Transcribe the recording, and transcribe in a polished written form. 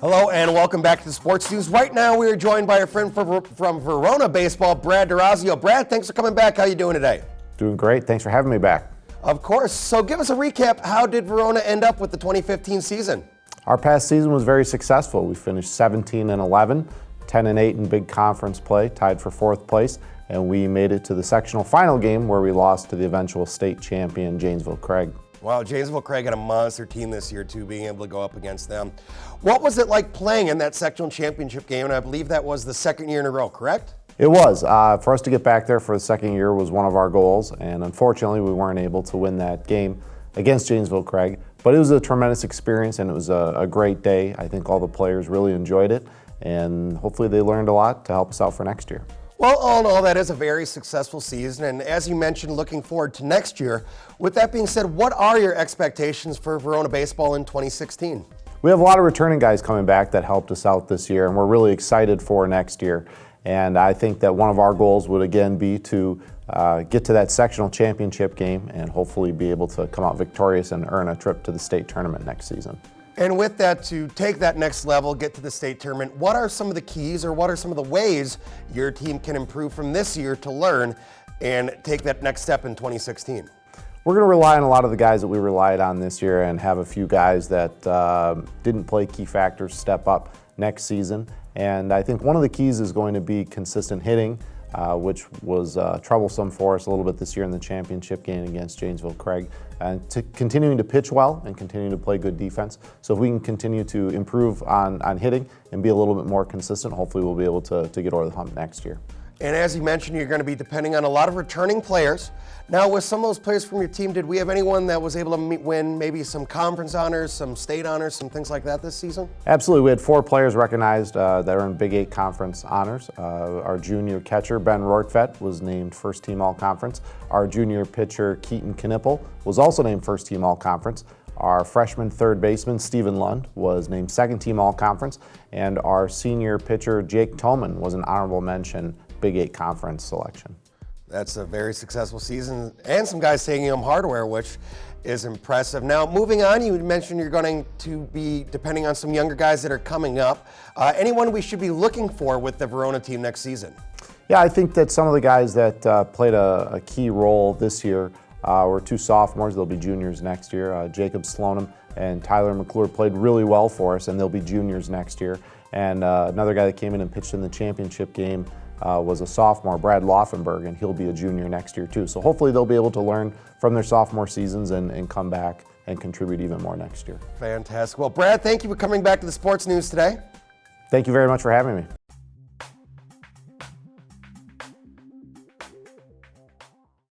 Hello and welcome back to the Sports News. Right now we are joined by our friend from Verona Baseball, Brad D'Orazio. Brad, thanks for coming back. How are you doing today? Doing great. Thanks for having me back. Of course. So give us a recap. How did Verona end up with the 2015 season? Our past season was very successful. We finished 17-11, 10-8 in big conference play, tied for 4th place, and we made it to the sectional final game where we lost to the eventual state champion, Janesville Craig. Wow, Janesville Craig had a monster team this year too, being able to go up against them. What was it like playing in that sectional championship game? And I believe that was the 2nd year in a row, correct? It was. For us to get back there for the 2nd year was one of our goals, and unfortunately we weren't able to win that game against Janesville Craig. But it was a tremendous experience and it was a great day. I think all the players really enjoyed it, and hopefully they learned a lot to help us out for next year. Well, all in all, that is a very successful season, and as you mentioned, looking forward to next year. With that being said, what are your expectations for Verona baseball in 2016? We have a lot of returning guys coming back that helped us out this year, and we're really excited for next year. And I think that one of our goals would again be to get to that sectional championship game and hopefully be able to come out victorious and earn a trip to the state tournament next season. And with that, to take that next level, get to the state tournament, what are some of the keys or what are some of the ways your team can improve from this year to learn and take that next step in 2016? We're going to rely on a lot of the guys that we relied on this year and have a few guys that didn't play key factors step up next season. And I think one of the keys is going to be consistent hitting, which was troublesome for us a little bit this year in the championship game against Janesville Craig, and continuing to pitch well and continuing to play good defense. So if we can continue to improve on hitting and be a little bit more consistent, hopefully we'll be able to get over the hump next year. And as you mentioned, you're going to be depending on a lot of returning players. Now, with some of those players from your team, did we have anyone that was able to win maybe some conference honors, some state honors, some things like that this season? Absolutely. We had 4 players recognized that are in Big 8 conference honors. Our junior catcher, Ben Rortvedt, was named first team all-conference. Our junior pitcher, Keaton Knipple, was also named first team all-conference. Our freshman third baseman, Stephen Lund, was named second team all-conference. And our senior pitcher, Jake Tolman, was an honorable mention Big 8 conference selection. That's a very successful season, and some guys taking home hardware, which is impressive. Now, moving on, you mentioned you're going to be depending on some younger guys that are coming up. Anyone we should be looking for with the Verona team next season? Yeah, I think that some of the guys that played a key role this year were 2 sophomores. They'll be juniors next year. Jacob Slonim and Tyler McClure played really well for us, and they'll be juniors next year. And another guy that came in and pitched in the championship game was a sophomore, Brad Laufenberg, and he'll be a junior next year too. So hopefully they'll be able to learn from their sophomore seasons and come back and contribute even more next year. Fantastic. Well, Brad, thank you for coming back to the Sports News today. Thank you very much for having me.